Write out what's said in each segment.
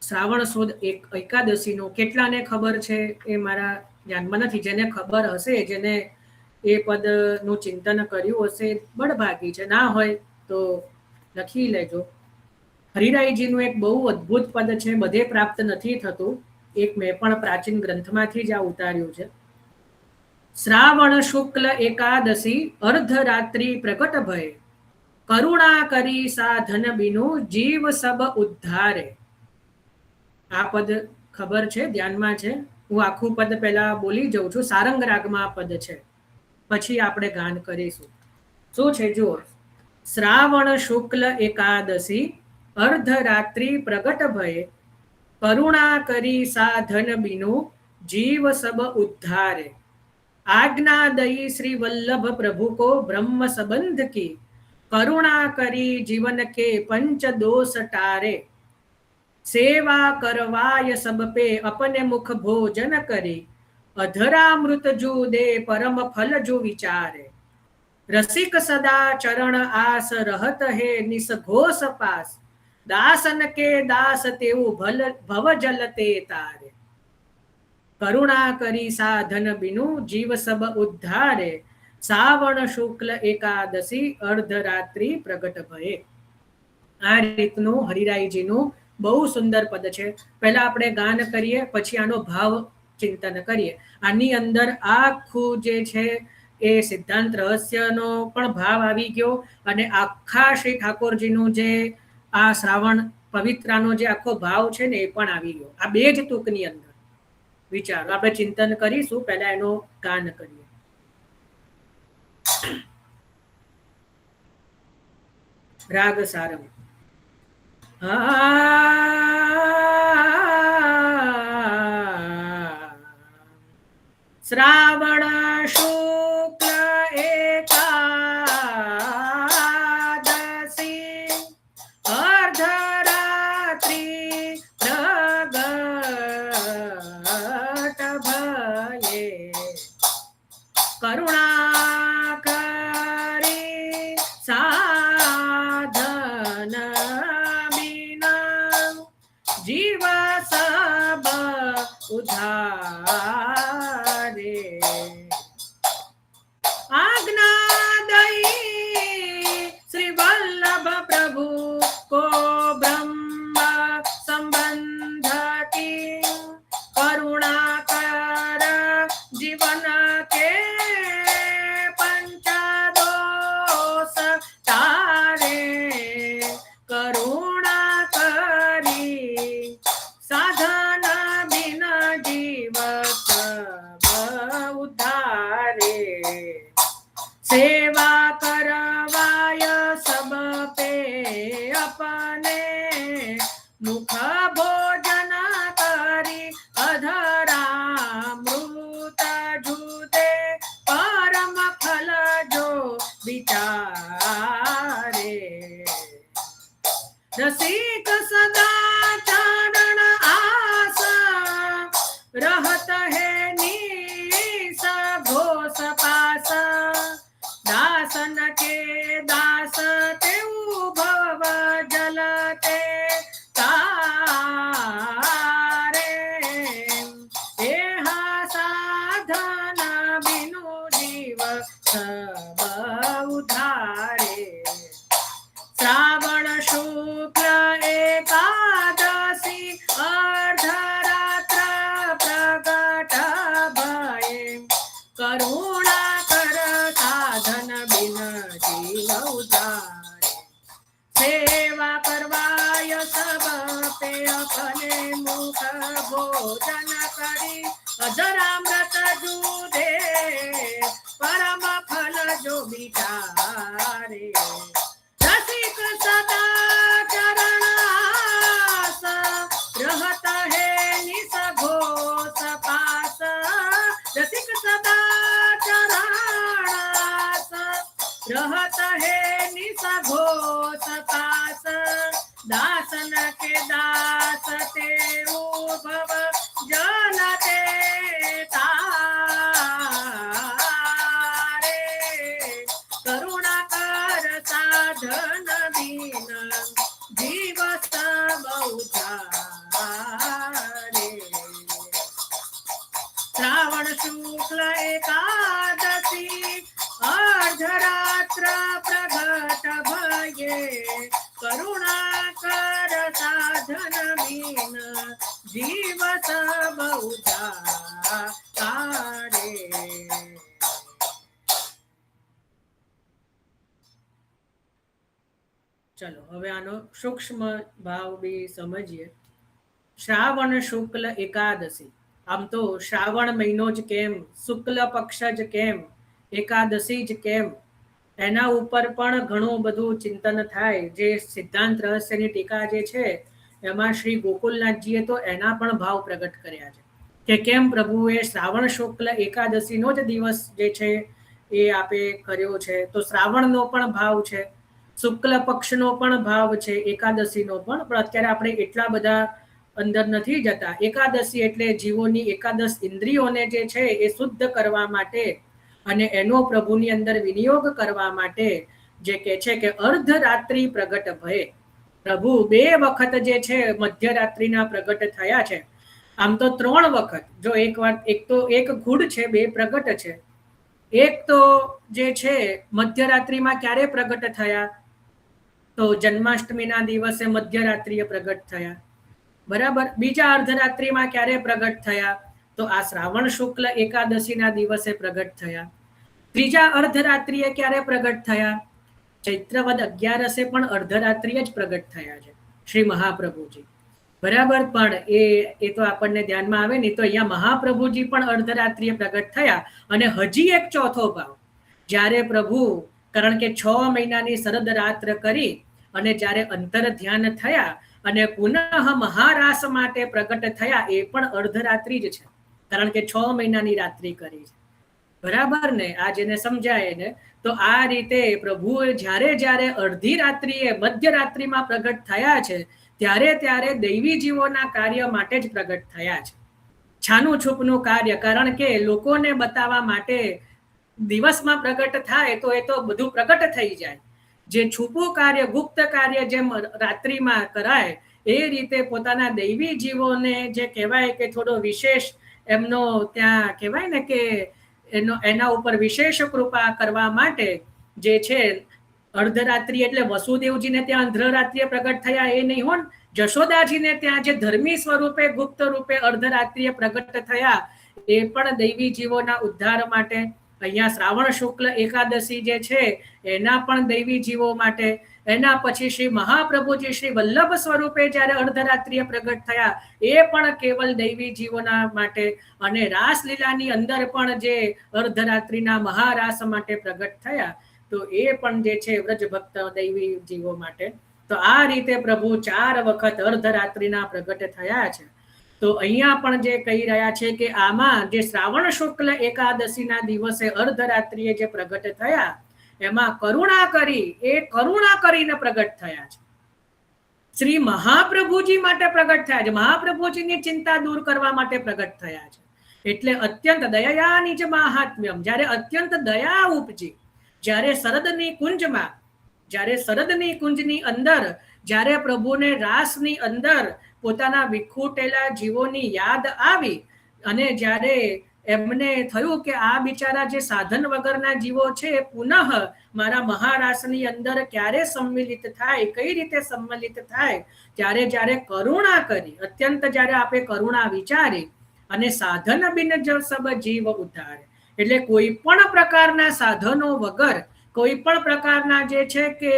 શ્રાવણ સુદ એકાદશીનો કેટલાને ખબર છે એ મારા ધ્યાનમાં નથી. જેને ખબર હશે, જેને એ પદનું ચિંતન કર્યું હશે, બળભાગી છે. ના હોય તો લખી લેજો. હરિરાયજીનું એક બહુ અદ્ભુત પદ છે, બધે પ્રાપ્ત નથી થતું. એક મેં પણ પ્રાચીન ગ્રંથમાંથી જ આ ઉતાર્યું છે. શ્રાવણ શુક્લ એકાદશી અર્ધરાત્રિ પ્રગટ ભય, કરુણા કરી સાધન બીનું જીવ સબ ઉદ્ધારે. આ પદ ખબર છે, ધ્યાનમાં છે. હું આખું પદ પહેલા બોલી જાઉં છું. સારંગ રાગમાં આ પદ છે, પછી આપણે ગાન કરીશું. શું છે જુઓ. શ્રાવણ શુક્લ એકાદશી અર્ધરાત્રિ પ્રગટ ભય, કરુણા કરી સાધન બીનું જીવ સબ ઉદ્ધારે. आज्ञा दई श्री वल्लभ प्रभु को ब्रह्म संबंध की, करुणा करी जीवन के पंच दोष टारे. सेवा करवाय सब पे अपने मुख भोजन करे, अधरामृत जू दे परम फल जो विचारे. रसिक सदा चरण आस रहत है निस घोष पास, दासन के दास तेऊ भव जलते तारे. करुणा करी साधन बिनु जीव सब उद्धारे, श्रावण शुक्ल एकादशी अर्धरात्रि प्रगट भये. आ રીતનું હરિરાયજીનું બહુ સુંદર પદ છે. પહેલા આપણે ગાન કરીએ, પછી આનો ભાવ ચિંતન કરીએ. આની અંદર આખું જે છે એ સિદ્ધાંત રહસ્યનો પણ ભાવ આવી ગયો, અને આખા શ્રી ઠાકોરજીનું જે આ શ્રાવણ પવિત્રાનો જે આખો ભાવ છે ને એ પણ આવી ગયો. આ બે જ તૂકની અંદર વિચારો આપણે ચિંતન કરીશું. પહેલા એનો ગાન કરીએ. રાગ સારંગ. શ્રાવણ શુક્લ એકાદશી અર્ધરાત્રિ करुणा करी साधन बिना जीव सब उधारे. आज्ञा दई श्री वल्लभ प्रभु को ब्रह्म संबंध की, करुणा कर जीवन के करुणा करी साधन बिन जीव सब उद्धारे. सेवा करवाय सब पे अपने मुख भोजन करी, अधरामृत जूदे परम फल जो विचारे. रसिक सदा चरण आस रहत है निस घोष पास, दासन के दास तेऊ भव जलते तारे. एहा साधन बिनु जीव सब उधारे. श्रावण शुक्ल एकादशी अर्धरात्र प्रगट भये, करुणा कर साधन बिन जीव उधारे. सेवा करवाय सब पे अपने मुख भोजन करी, अधरामृत जूदे परम फल जो विचारे. रसिक सदा चरण आस रहत है निस घोष पास, रसिक सदा चरण आस रहत है निस घोष पास, दासन के दास तेऊ भव जलते तारे. करुणा कर साधन बिन जीव सब उधारे. શુક્લ એકાદશી અર્ધરાત્ર પ્રગટ ભયે કરુણા કર સાધન બીન જીવત બહુધા તારે. ચલો હવે આનો સૂક્ષ્મ ભાવ બી સમજીએ. શ્રાવણ શુક્લ એકાદશી, આમ તો શ્રાવણ મહિનો જ કેમ, શુક્લ પક્ષ જ કેમ, એકાદશી જ કેમ, એના ઉપર પણ ઘણું બધું ચિંતન થાય. જે સિદ્ધાંત રહસ્યની ટીકા જે છે એમાં શ્રી ગોકુલનાથજીએ તો એના પણ ભાવ પ્રગટ કર્યા છે કે કેમ પ્રભુએ શ્રાવણ શુક્લ એકાદશીનો જ દિવસ જે છે એ આપે કર્યો છે. તો શ્રાવણનો પણ ભાવ છે, શુક્લ પક્ષનો પણ ભાવ છે, એકાદશીનો પણ. પણ અત્યારે આપણે એટલા બધા અંદર નથી જતા. એકાદશી એટલે જીવોની એકાદશ ઇન્દ્રિયોને જે છે એ શુદ્ધ કરવા માટે અને એનો પ્રભુની અંદર વિનિયોગ કરવા માટે જે કે છે કે અર્ધરાત્રિ પ્રગટ ભય. પ્રભુ 2 વખત જે છે મધ્યરાત્રિના પ્રગટ થયા છે. આમ તો 3 વખત. જો એક ગુડ છે, 2 પ્રગટ છે. એક તો જે છે મધ્યરાત્રિમાં ક્યારે પ્રગટ થયા? તો જન્માષ્ટમીના દિવસે મધ્યરાત્રિએ પ્રગટ થયા, બરાબર. બીજા અર્ધરાત્રિમાં ક્યારે પ્રગટ થયા? તો આ શ્રાવણ શુક્લ એકાદશીના દિવસે પ્રગટ થયા. ત્રીજા અર્ધરાત્રિએ ક્યારે પ્રગટ થયા? ચૈત્રવદ 11 પણ અર્ધરાત્રિએ જ પ્રગટ થયા છે શ્રી મહાપ્રભુજી, બરાબર. પણ એ તો આપણને ધ્યાનમાં આવે નહીં. તો અહીંયા મહાપ્રભુજી પણ અર્ધરાત્રિએ પ્રગટ થયા. અને હજી એક ચોથો ભાવ, જ્યારે પ્રભુ, કારણ કે 6 મહિનાની શરદ રાત્ર કરી અને જ્યારે અંતર ધ્યાન થયા અને પુનઃ મહારાસ માટે પ્રગટ થયા, એ પણ અર્ધરાત્રિ જ છે, કારણ કે 6 મહિનાની રાત્રિ કરી છે, બરાબર ને. આ જેને સમજાય ને. તો આ રીતે પ્રભુએ જ્યારે જ્યારે અડધી રાત્રિએ મધ્યરાત્રિમાં પ્રગટ થયા છે ત્યારે દૈવી જીવોના કાર્ય માટે જ પ્રગટ થયા છે. છાનું છૂપનું કાર્ય, કારણ કે લોકોને બતાવવા માટે દિવસમાં પ્રગટ થાય તો એ તો બધું પ્રગટ થઈ જાય. જે છૂપું કાર્ય, ગુપ્ત કાર્ય જેમ રાત્રિમાં કરાય, એ રીતે પોતાના દૈવી જીવોને જે કહેવાય કે થોડો વિશેષ એમનો ત્યાં કહેવાય ને કે એના ઉપર વિશેષ કૃપા કરવા માટે જે છે અર્ધરાત્રિ એટલે વસુદેવજીને ત્યાં અર્ધરાત્રિએ પ્રગટ થયા એ નહીં હોય, જશોદાજીને ત્યાં જે ધર્મી સ્વરૂપે ગુપ્ત રૂપે અર્ધરાત્રિએ પ્રગટ થયા એ પણ દૈવી જીવોના ઉદ્ધાર માટે. અહીંયા શ્રાવણ શુક્લ એકાદશી જે છે એના પણ દૈવી જીવો માટે. એના પછી શ્રી મહાપ્રભુજી શ્રી વલ્લભ સ્વરૂપે જ્યારે અર્ધરાત્રિએ પ્રગટ થયા એ પણ કેવલ દૈવી જીવોના માટે. અને રાસલીલાની અંદર પણ જે અર્ધરાત્રિના મહારાસ માટે પ્રગટ થયા તો એ પણ જે છે વ્રજ ભક્ત દૈવી જીવો માટે. તો આ રીતે પ્રભુ 4 વખત અર્ધરાત્રિના પ્રગટ થયા છે. તો અહીંયા પણ જે કહી રહ્યા છે કે આમાં જે શ્રાવણ શુક્લ એકાદશીના દિવસે અર્ધરાત્રિએ જે પ્રગટ થયા એમાં કરુણા કરીને પ્રગટ થયા છે. શ્રી મહાપ્રભુજી માટે પ્રગટ થયા છે, મહાપ્રભુજીની ચિંતા દૂર કરવા માટે પ્રગટ થયા છે. એટલે અત્યંત દયાની જ મહાત્મ્યમ, જ્યારે અત્યંત દયા ઉપજી, જ્યારે શરદની કુંજની અંદર જ્યારે પ્રભુને રાસની અંદર પોતાના વિખૂટેલા જીવોની યાદ આવી અને જ્યારે એમને થયું કે આ બિચારા જે સાધન વગરના જીવો છે પુનઃ મારા મહારાસની અંદર ક્યારે સંમિલિત થાય, કઈ રીતે સંમિલિત થાય, જ્યારે કરુણા કરી, અત્યંત જ્યારે આપણે કરુણા વિચારી અને સાધન બિન જ સબ જીવ ઉદ્ધાર. એટલે કોઈ પણ પ્રકારના સાધનો વગર, કોઈ પણ પ્રકારના જે છે કે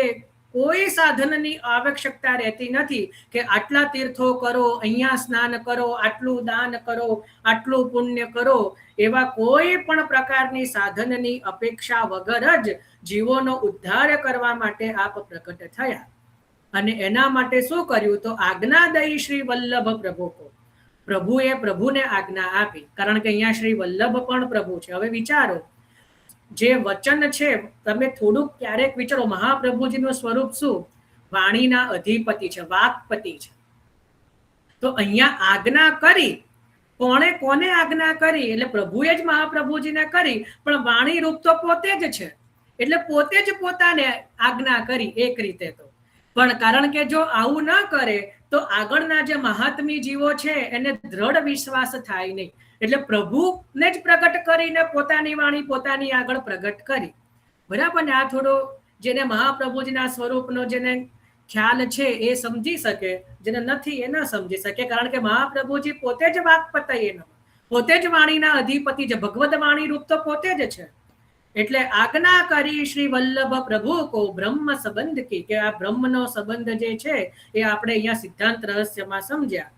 કોઈ સાધનની આવશ્યકતા રહેતી નથી કે આટલા તીર્થો કરો, અહીંયા સ્નાન કરો, આટલું દાન કરો, આટલું પુણ્ય કરો. એવા કોઈ પણ પ્રકારની સાધનની અપેક્ષા વગર જ જીવોનો ઉદ્ધાર કરવા માટે આપ પ્રગટ થયા. અને એના માટે શું કર્યું? તો આજ્ઞાદયી શ્રી વલ્લભ પ્રભુ કો, પ્રભુએ પ્રભુને આજ્ઞા આપી. કારણ કે અહીંયા શ્રી વલ્લભ પણ પ્રભુ છે. હવે વિચારો, જે વચન છે તમે થોડુંક ક્યારેક વિચારો, મહાપ્રભુજીનું સ્વરૂપ શું? વાણીના અધિપતિ છે, વાકપતિ છે. તો અહીંયા આજ્ઞા કરી, કોને આજ્ઞા કરી? એટલે પ્રભુએ જ મહાપ્રભુજીને કરી, પણ વાણી રૂપ તો પોતે જ છે, એટલે પોતે જ પોતાને આજ્ઞા કરી એક રીતે. તો પણ કારણ કે જો આવું ન કરે તો આગળના જે મહાત્મી જીવો છે એને દ્રઢ વિશ્વાસ થાય નહીં. એટલે પ્રભુને જ પ્રગટ કરીને પોતાની વાણી પોતાની આગળ પ્રગટ કરી. બરાબર ને? આ થોડો જેને મહાપ્રભુજીના સ્વરૂપનો જેને ખ્યાલ છે એ સમજી શકે, જેને નથી એ ન સમજી શકે. કારણ કે મહાપ્રભુજી પોતે જ વાક્પતય એનો, પોતે જ વાણીના અધિપતિ છે. ભગવદ વાણી રૂપ તો પોતે જ છે. એટલે આજ્ઞા કરી શ્રી વલ્લભ પ્રભુ કો બ્રહ્મ સંબંધ કી, કે આ બ્રહ્મનો સંબંધ જે છે એ આપણે અહીંયા સિદ્ધાંત રહસ્યમાં સમજ્યા.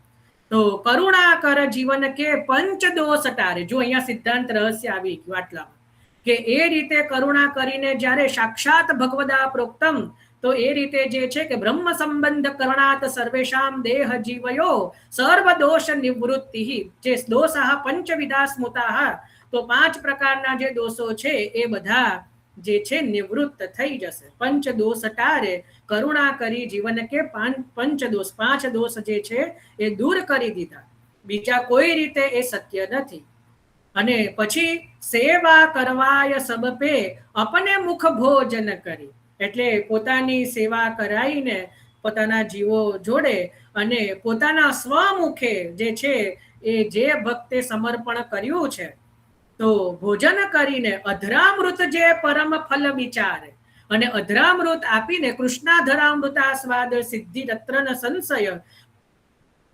તો કરુણા કર જીવન કે પંચ દોષ ટારે. જો અહીંયા સિદ્ધાંત રહસ્ય આવી ગયું આટલામાં, કે એ રીતે કરુણા કરીને જ્યારે સાક્ષાત ભગવદા પ્રોક્તમ, તો એ રીતે જે છે કે બ્રહ્મ સંબંધ કરણાત સર્વેશામ દેહ જીવયો સર્વ દોષ નિવૃત્તિ. જે દોષાહ પંચવિધા સ્મૃતાહ, તો 5 પ્રકારના જે દોષો છે એ બધા જે છે નિવૃત્ત થઈ જશે. પંચ દોષ ટારે, કરુણા કરી જીવન કે પંચ દોષ, 5 દોષ જે છે એ દૂર કરી દીધા. બીજા કોઈ રીતે એ શક્ય નથી. અને પછી સેવા કરવાય સબ પે અપને મુખ ભોજન કરી. એટલે પોતાની સેવા કરાઈને પોતાના જીવો જોડે અને પોતાના સ્વમુખે જે છે એ જે ભક્તે સમર્પણ કર્યું છે, તો ભોજન કરીને અધરામૃત જે પરમ ફલ વિચારે, અને અધરામૃત આપીને કૃષ્ણાધરામૃતા સ્વાદ સિદ્ધિ રત્ન સંશય,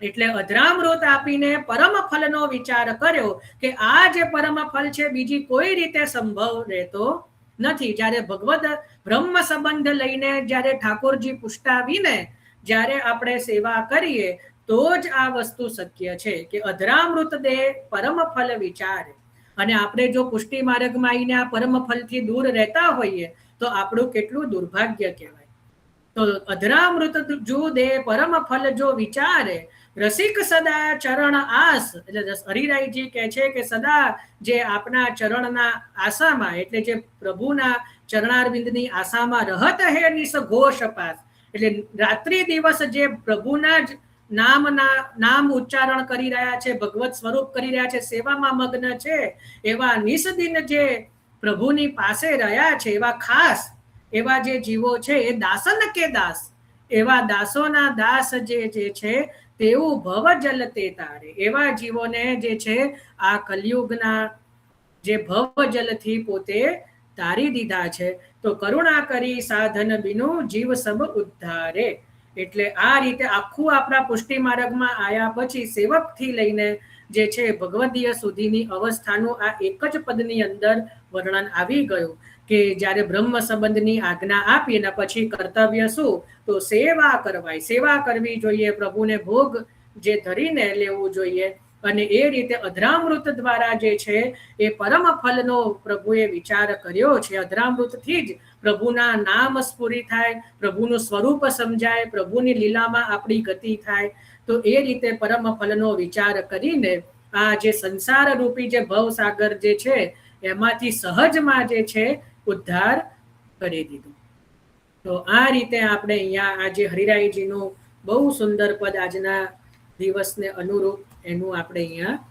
એટલે અધરામૃત આપીને પરમ ફલનો વિચાર કર્યો કે આ જે પરમ ફલ છે બીજી કોઈ રીતે સંભવ રહેતો નથી. જ્યારે ભગવદ બ્રહ્મ સંબંધ લઈને જ્યારે ઠાકોરજી પુષ્ટાવીને જ્યારે આપણે સેવા કરીએ તો જ આ વસ્તુ શક્ય છે કે અધરામૃત દે પરમ ફલ વિચારે. અને આપણે જો પુષ્ટિ માર્ગમાં આવીને આ પરમ ફલથી દૂર રહેતા હોઈએ તો આપણું કેટલું દુર્ભાગ્ય કહેવાય. તો અધરામૃત જો દે પરમ ફલ જો વિચારે, રસિક સદા ચરણ આસ. એટલે હરિરાયજી કહે છે કે સદા જે આપના ચરણના આશામાં, એટલે જે પ્રભુના ચરણારવિંદની આશામાં રહત હે નિસ ઘોષ પાસ. એટલે રાત્રિ દિવસ જે પ્રભુના જ નામ ઉચ્ચારણ કરી રહ્યા છે, ભગવત સ્વરૂપ કરી રહ્યા છે, સેવામાં મગ્ન છે, એવા નિસદિન જે પ્રભુની પાસે રહ્યા છે, એવા ખાસ એવા જે જીવો છે એ દાસન કે દાસ, એવા દાસોના દાસ જે છે તેવું ભવ જલ તે તારે. એવા જીવોને જે છે આ કલયુગના જે ભવ જલથી પોતે તારી દીધા છે. તો કરુણા કરી સાધન બિનું જીવ સબ ઉદ્ધારે. એટલે આ રીતે આખું આપણા પુષ્ટિ માર્ગમાં આયા પછી સેવકથી લઈને જે છે ભગવદીય સુધીની અવસ્થાનું આ એક જ પદની અંદર વર્ણન આવી ગયું કે જ્યારે બ્રહ્મ સંબંધની આજ્ઞા આપી એના પછી કર્તવ્ય શું? તો સેવા કરવાય, સેવા કરવી જોઈએ, પ્રભુને ભોગ જે ધરીને લેવું જોઈએ. અને એ રીતે અધરામૃત દ્વારા જે છે એ પરમ ફલનો પ્રભુએ વિચાર કર્યો છે. અધરામૃતથી જ પ્રભુના નામ સ્ફુરી થાય, પ્રભુનું સ્વરૂપ સમજાય, પ્રભુની લીલામાં આપણી ગતિ થાય. તો એ રીતે પરમ ફલનો વિચાર કરીને આ જે સંસાર રૂપી જે ભવસાગર જે છે એમાંથી સહજમાં જે છે ઉદ્ધાર કરી દીધું. તો આ રીતે આપણે અહીંયા આજે હરિરાયજીનું બહુ સુંદર પદ આજના દિવસને અનુરૂપ એનું આપણે અહીંયા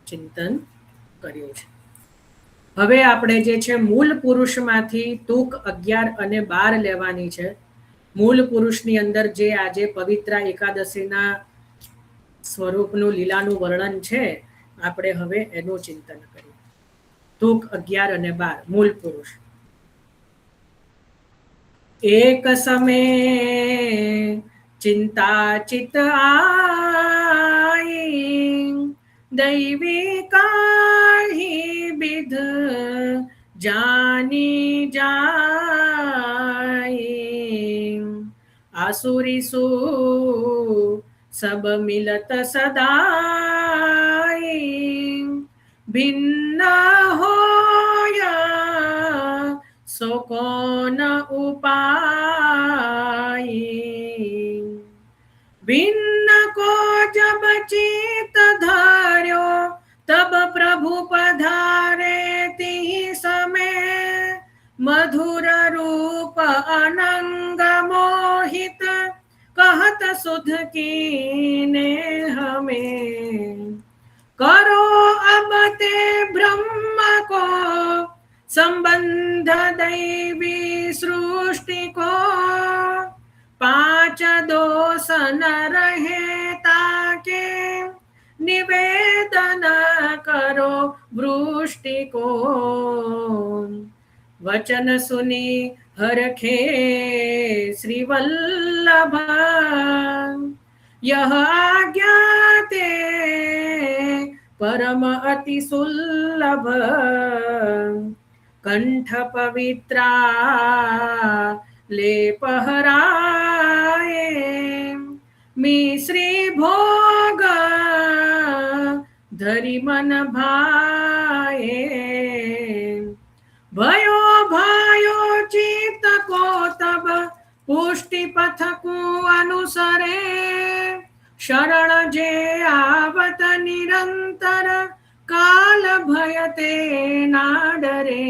ચિંતન કર્યું છે. હવે આપણે જે છે મૂળ પુરુષમાંથી તુક 11 અને 12 લેવાની છે. મૂળ પુરુષની અંદર જે આજે પવિત્રા એકાદશીના સ્વરૂપનું લીલાનું વર્ણન છે, આપણે હવે એનું ચિંતન કરીએ. તુક 11 અને 12 મૂળ પુરુષ. એક સમય ચિંતા ચિત આઈ, દૈવી કાહી વિધ જાની જાય, આસુરી સુ સબ મિલત સદાઈ, ભિન્ન હોયા સો કોન ઉપાય, ભિન્ન કો જબ ચિત ધાર્યો તબ પ્રભુ પધારે તી સમે, મધુર રૂપ અનંગ મોહિત કહત સુધ कीने हमें, करो अब ते ब्रह्म को संबंध दैवी सृष्टि को, 5 सच दोष न रहे ताके निवेदन करो वृष्टि को वचन सुनी हरखे श्री वल्लभ यह आज्ञा ते परम अति सुलभ कंठ पवित्रा लेपहराए मिश्री भोग धरी मन भाए भयो भयो चित्त को तब पुष्टि पथ को अनुसरे शरण जे आवत निरंतर काल भयते ना डरे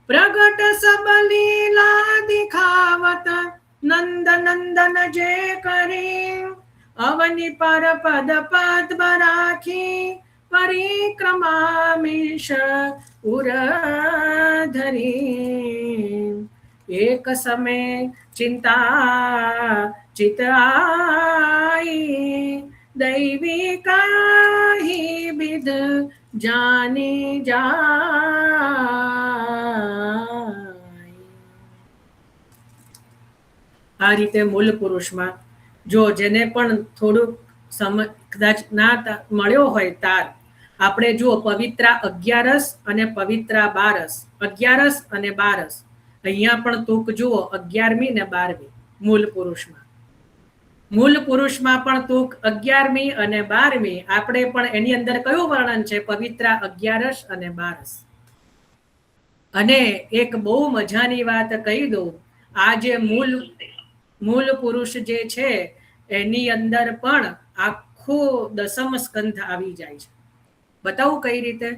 प्रगट सब लीला दिखावत नंद नंदन जे करे अवनि पर पद पद्म राखी परिक्रमा मिश उर धरी एक समय चिंता चित आई दैवी काही विध जाने जाय। आ रीते मूल पुरुषમાં જો જેને પણ થોડુંક કદાચ ના મળ્યો હોય તાર આપણે જુઓ પવિત્રા 11 અને પવિત્રા 12 11 અને 12 અહીંયા પણ તૂક જુઓ 11મી ને 12મી મૂળ પુરુષમાં પણ તૂક 11મી અને 12મી આપણે પણ એની અંદર કયું વર્ણન છે પવિત્રા 11 અને 12 અને એક બહુ મજાની વાત કહી દઉં આ જે મૂળ પુરુષ જે છે એની અંદર પણ આખો દસમ સ્કંધ આવી જાય છે બતાવું કઈ રીતે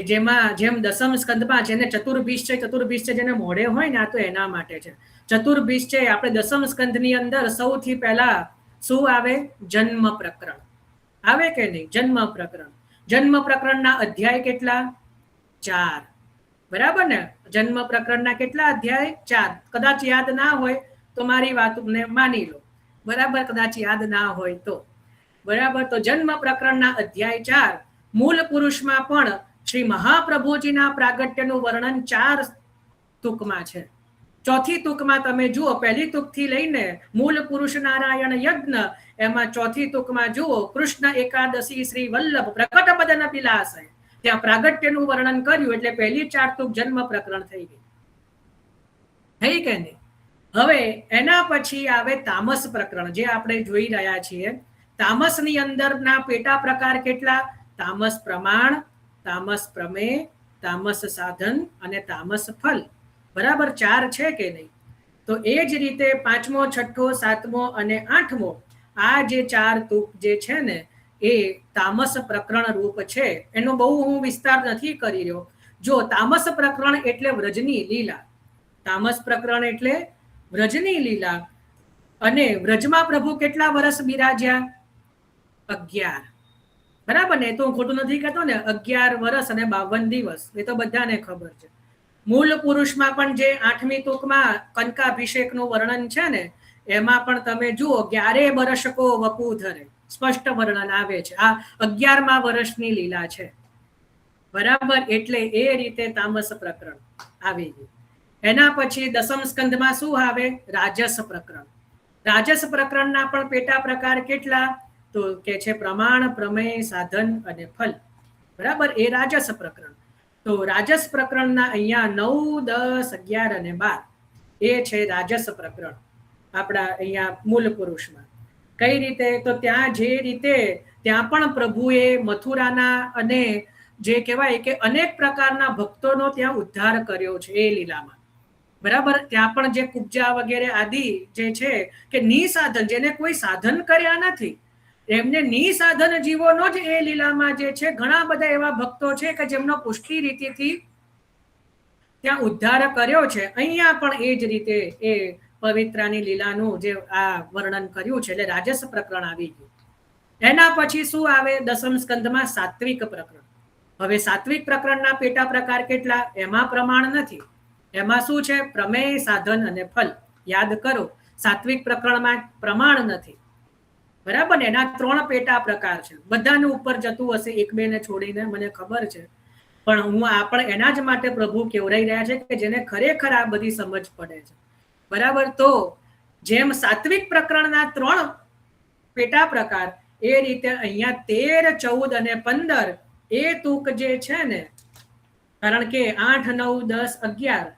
જેમ દસમ સ્કંદમાં જેને ચતુર્ભીષ છે જેને મોઢે હોય ને આ તો એના માટે છે ચતુર્ભીષ છે આપણે દસમ સ્કંદની અંદર સૌથી પહેલા શું આવે જન્મ પ્રકરણ આવે કે નહીં જન્મ પ્રકરણના અધ્યાય કેટલા 4 બરાબર ને જન્મ પ્રકરણના કેટલા અધ્યાય 4 કદાચ યાદ ના હોય તો મારી વાતને માની લો બરાબર કદાચ યાદ ના હોય તો બરાબર તો જન્મ પ્રકરણના અધ્યાય 4 મૂળ પુરુષમાં પણ શ્રી મહાપ્રભુજીના પ્રાગટ્યનું વર્ણન 4 તુકમાં છે ચોથી તુકમાં તમે જુઓ પહેલી તુકથી લઈને મૂળ પુરુષ નારાયણ યજ્ઞ એમાં ચોથી તુકમાં જુઓ કૃષ્ણ એકાદશી શ્રી વલ્લભ પ્રકટ પદન વિલાસ ત્યાં પ્રાગટ્યનું વર્ણન કર્યું એટલે પહેલી 4 તુક જન્મ પ્રકરણ થઈ ગઈ કે નહીં હવે એના પછી આવે તામસ પ્રકરણ જે આપણે જોઈ રહ્યા છીએ તામસની અંદરના પેટા પ્રકાર કેટલા તામસ પ્રમાણ તામસ પ્રમેય તામસ સાધન અને તામસ ફલ બરાબર 4 છે કે નહીં તો એ જ રીતે 5મો 6ઠો 7મો અને 8મો આ જે 4 તુક જે છે ને એ તામસ પ્રકરણ રૂપ છે એનો બહુ હું વિસ્તાર નથી કરી રહ્યો જો તામસ પ્રકરણ એટલે વ્રજની લીલા તામસ પ્રકરણ એટલે વ્રજની લીલા અને વ્રજમાં પ્રભુ કેટલા વર્ષ બિરાજ્યા 11 બરાબર ને તો હું ખોટું નથી કહેતો ને 11 વર્ષ અને 52 દિવસ એ તો બધાને ખબર છે મૂળ પુરુષમાં પણ જે 8મી તુકમાં કંકાભિષેકનું વર્ણન છે ને એમાં પણ તમે જુઓ 11 બરસકો વપુ ધરે સ્પષ્ટ વર્ણન આવે છે આ 11મા વર્ષની લીલા છે બરાબર એટલે એ રીતે તામસ પ્રકરણ આવી ગયું એના પછી દસમ સ્કંદમાં શું આવે રાજસ પ્રકરણના પણ પેટા પ્રકાર કેટલા તો કે છે પ્રમાણ પ્રમેય સાધન અને ફલ બરાબર એ રાજસ પ્રકરણ તો રાજસ પ્રકરણના અહીંયા 9 10 11 અને 12 એ છે રાજસ પ્રકરણ આપણા અહીંયા મૂળ પુરુષમાં કઈ રીતે તો ત્યાં જે રીતે ત્યાં પણ પ્રભુએ મથુરાના અને જે કહેવાય કે અનેક પ્રકારના ભક્તોનો ત્યાં ઉદ્ધાર કર્યો છે એ લીલામાં બરાબર ત્યાં પણ જે કુબ્જા વગેરે આદિ જે છે કે નિસાધન જેને કોઈ સાધન કર્યા નથી એમને નિસાધન જીવોનો જ એ લીલામાં જે છે ઘણા બધા એવા ભક્તો છે કે જેમનો પુષ્ટિ રીતિથી ત્યાં ઉદ્ધાર કર્યો છે અહીંયા પણ એ જ રીતે એ પવિત્રાની લીલાનું જે આ વર્ણન કર્યું છે એટલે રાજસ પ્રકરણ આવી ગયું એના પછી શું આવે દસમ સ્કંદમાં સાત્વિક પ્રકરણ હવે સાત્વિક પ્રકરણના પેટા પ્રકાર કેટલા એમાં પ્રમાણ નથી એમાં શું છે પ્રમેય સાધન અને ફલ યાદ કરો સાત્વિક પ્રકરણમાં પ્રમાણ નથી, બરાબર ને? એના 3 પેટા પ્રકાર છે, બધાનું ઉપર જતું હશે, એક બે ને છોડીને, મને ખબર છે, પણ આપણે એના જ માટે પ્રભુ કેવરાઈ રહ્યા છે કે જેને ખરેખર આ બધી સમજ પડે છે, બરાબર? તો જેમ સાત્વિક પ્રકરણના 3 પેટા પ્રકાર, એ રીતે અહીંયા 13, 14 અને 15 એ તુક જે છે ને, કારણ કે 8, 9, 10, 11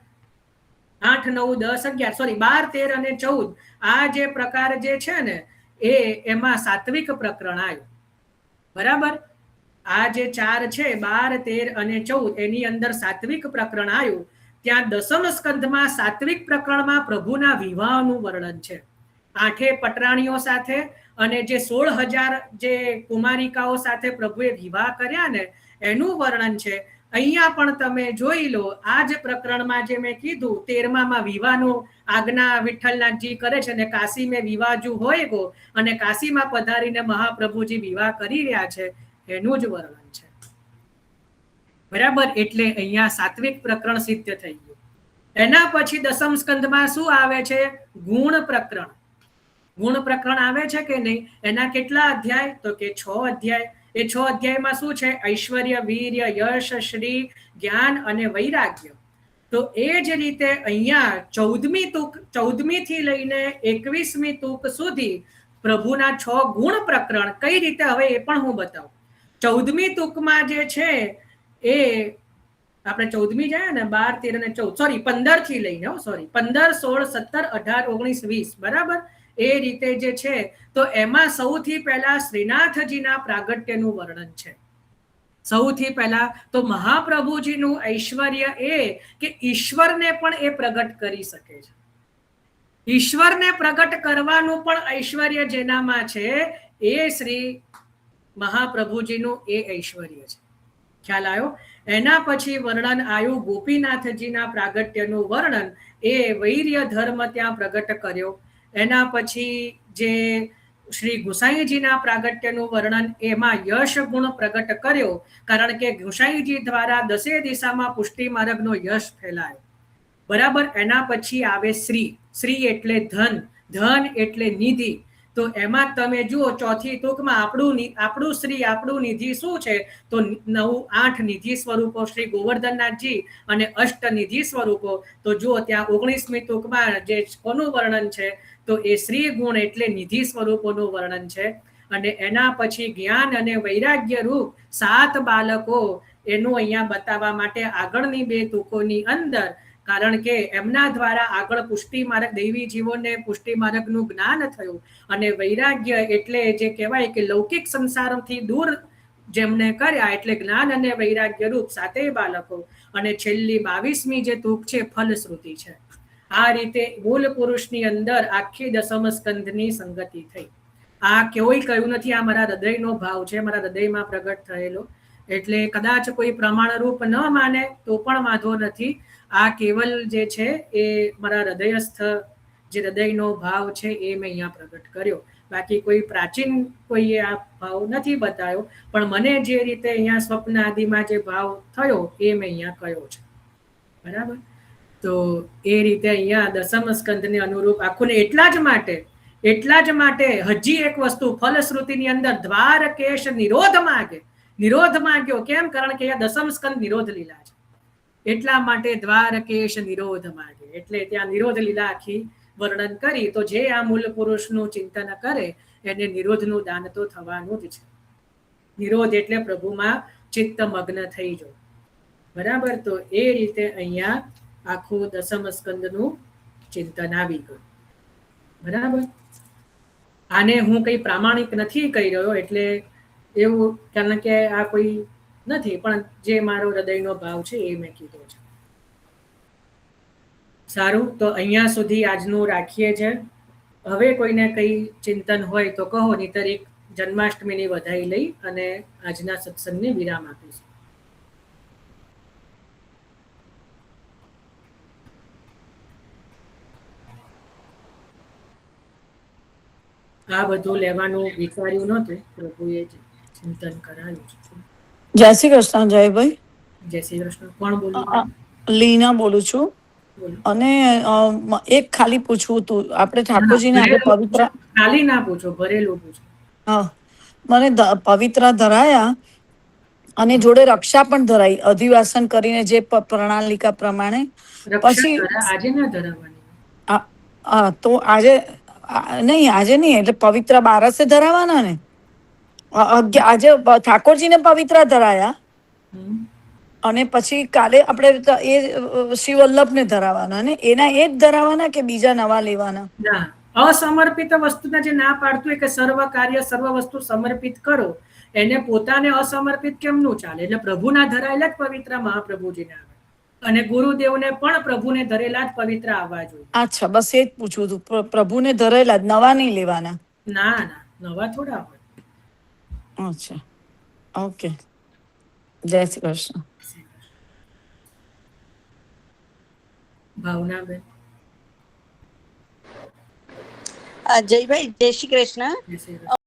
8, 9, 10, 11 સોરી 12, 13 અને 14 આ જે પ્રકાર જે છે ને એમાં સાત્વિક પ્રકરણ આવ્યું, બરાબર? આ જે 4 છે 12, 13 અને 14 એની અંદર સાત્વિક પ્રકરણ આવ્યું. ત્યાં દસમ સ્કંધમાં સાત્વિક પ્રકરણમાં પ્રભુના વિવાહનું વર્ણન છે, 8 પટરાણીઓ સાથે અને જે 16,000 જે કુમારિકાઓ સાથે પ્રભુએ વિવાહ કર્યા ને એનું વર્ણન છે. અહીંયા પણ તમે જોઈ લો, આ જ પ્રકરણમાં જે મેં કીધું 13માં વિવાહનું આજ્ઞા વિઠ્ઠલનાથજી કરે છે અને કાશી મેં વિવાહજુ હોય ગો, અને કાશીમાં પધારીને મહાપ્રભુજી વિવાહ કરી રહ્યા છે એનું જ વર્ણન છે, બરાબર? એટલે અહીંયા સાત્વિક પ્રકરણ સિદ્ધ થઈ ગયું. એના પછી દસમ સ્કંધમાં શું આવે છે? ગુણ પ્રકરણ. ગુણ પ્રકરણ આવે છે કે નહીં? એના કેટલા અધ્યાય? તો કે 6 અધ્યાય. એ 6 અધ્યાયમાં શું છે? ઐશ્વર્ય, વીર્ય, યશ, શ્રી, જ્ઞાન અને વૈરાગ્ય. તો એ જ રીતે અહીંયા 14મી તુક, 14મી થી લઈને 21મી તુક સુધી પ્રભુના 6 ગુણ પ્રકરણ કઈ રીતે, હવે એ પણ હું બતાવું. 14મી તુકમાં જે છે એ આપણે 14મી જાય ને 12, 13 અને 14 સોરી 15 થી લઈને સોરી 15, 16, 17, 18, 19, 20 બરાબર? એ રીતે જે છે તો એમાં સૌથી પહેલા શ્રીનાથજીના પ્રાગટ્યનું વર્ણન છે. સૌથી પહેલા તો મહાપ્રભુજીનું ઐશ્વર્ય એ કે ઈશ્વરને પણ એ પ્રગટ કરી શકે છે. ઈશ્વરને પ્રગટ કરવાનું પણ ઐશ્વર્ય જેનામાં છે એ શ્રી મહાપ્રભુજીનું એ ઐશ્વર્ય છે. ખ્યાલ આવ્યો? એના પછી વર્ણન આવ્યું ગોપીનાથજીના પ્રાગટ્યનું વર્ણન, એ વૈર્ય ધર્મ ત્યાં પ્રગટ કર્યો. એના પછી જે શ્રી ગુસાઈજીના પ્રાગટ્યનું વર્ણન, એમાં યશ ગુણ પ્રગટ કર્યો, કારણ કે ગુસાઈજી દ્વારા 10 દિશામાં પુષ્ટિ માર્ગનો યશ ફેલાયો, બરાબર? એના પછી આવે શ્રી. શ્રી એટલે ધન, ધન એટલે નિધિ. તો એમાં તમે જુઓ ચોથી તુકમાં આપણું શ્રી, આપણું નિધિ શું છે? તો 9, 8 નિધિ સ્વરૂપો શ્રી ગોવર્ધનનાથજી અને 8 નિધિ સ્વરૂપો. તો જુઓ ત્યાં 19મી તુકમાં જે કોનું વર્ણન છે? તો એ શ્રી ગુણ એટલે નિધિ સ્વરૂપોનું વર્ણન છે. અને એના પછી જ્ઞાન અને વૈરાગ્ય રૂપ 7 બાળકો એનું અહીંયા બતાવવા માટે આગળની 2 તુકોની અંદર, કારણ કે એમના દ્વારા આગળ પુષ્ટિ માર્ગ, દૈવી જીવોને પુષ્ટિ માર્ગનું જ્ઞાન થયું, અને વૈરાગ્ય એટલે જે કહેવાય કે લૌકિક સંસારથી દૂર જેમને કર્યા, એટલે જ્ઞાન અને વૈરાગ્ય રૂપ 7 બાળકો. અને છેલ્લી 22મી જે તુક છે ફલશ્રુતિ છે. આ રીતે મૂળ પુરુષની અંદર આખી દસમ સ્કંધની સંગતિ થઈ. આ કોઈ કહ્યું નથી, આ મારા હૃદયનો ભાવ છે, મારા હૃદયમાં પ્રગટ થયેલો. એટલે કદાચ કોઈ પ્રમાણરૂપ ન માને તો પણ વાંધો નથી. આ કેવલ જે છે એ મારા હૃદયસ્થ જે હૃદયનો ભાવ છે એ મેં અહીંયા પ્રગટ કર્યો. બાકી કોઈ પ્રાચીન કોઈએ આ ભાવ નથી બતાવ્યો, પણ મને જે રીતે અહીંયા સ્વપ્ન આદિમાં જે ભાવ થયો એ મેં અહીંયા કહ્યો છે, બરાબર? તો એ રીતે અહીંયા દસમ સ્કંધને અનુરૂપ આખું. ને એટલા જ માટે હજી એક વસ્તુ ફલશ્રુતિની અંદર દ્વારકેશ નિરોધ માગ્યો. કેમ? કારણ કે અહીંયા દસમ સ્કંદ નિરોધ લીલા છે, એટલા માટે દ્વારકેશ નિરોધ માગે. એટલે ત્યાં નિરોધ લીલા આખી વર્ણન કરી. તો જે આ મૂળ પુરુષનું ચિંતન કરે એને નિરોધનું દાન તો થવાનું જ છે. નિરોધ એટલે પ્રભુમાં ચિત્ત મગ્ન થઈ જાય, બરાબર? તો એ રીતે અહીંયા આખું દસમ સ્કંદનું ચિંતન આવી ગયું, બરાબર? આને હું કઈ પ્રામાણિક નથી કહી રહ્યો, એટલે એવું, કારણ કે આ કોઈ નથી, પણ જે મારો હૃદયનો ભાવ છે એ મેં કીધો છે. સારું, તો અહીંયા સુધી આજનું રાખીએ છે. હવે કોઈને કઈ ચિંતન હોય તો કહો, નહીતર એક જન્માષ્ટમીની વધાઈ લઈ અને આજના સત્સંગને વિરામ આપીશું. આ બધું લેવાનું વિચાર્યું નહોતું, પ્રભુએ ચિંતન કરાયું છે. જય શ્રી કૃષ્ણ જયભાઈ. જય શ્રી કૃષ્ણ. કોણ બોલું? લીના બોલું છું. બોલો. અને એક ખાલી પૂછવું હતું, આપણે ના, ઠાકોરજીને આપણે ભરેલું પવિત્ર, પૂછો. ખાલી ના પૂછો, ભરેલું પૂછો. હા, મને પવિત્ર ધરાયા અને હમ. જોડે રક્ષા પણ ધરાઈ, અધિવાસન કરીને જે પ્રણાલિકા પ્રમાણે. રક્ષા પછી ધરા આજે ના ધરાવવાની. તો આજે નહીં, આજે નહીં, એટલે પવિત્ર બારસે ધરાવાના ને. આજે ઠાકોરજીને પવિત્ર ધરાયા હમ. અને પછી કાલે આપણે એ શ્રી વલ્લભને ધરાવાના ને, એના એ જ ધરાવાના કે બીજા નવા લેવાના? ના, અસમર્પિત વસ્તુને જે ના પાડતું હોય કે સર્વ કાર્ય સર્વ વસ્તુ સમર્પિત કરો, એને પોતાને અસમર્પિત કેમનું ચાલે? એટલે પ્રભુના ધરાયેલા જ પવિત્ર મહાપ્રભુજીને આવે, અને ગુરુદેવને પણ પ્રભુને ધરેલા જ પવિત્ર આવવા જોઈએ. અચ્છા, બસ એ જ પૂછવું હતું, પ્રભુને ધરેલા જ, નવા નહીં લેવાના? ના ના, નવા થોડા હોય. અચ્છા, ઓકે, જય શ્રી કૃષ્ણ. ભાવનાબેન. જયભાઈ, જય શ્રી કૃષ્ણ. જય શ્રી કૃષ્ણ.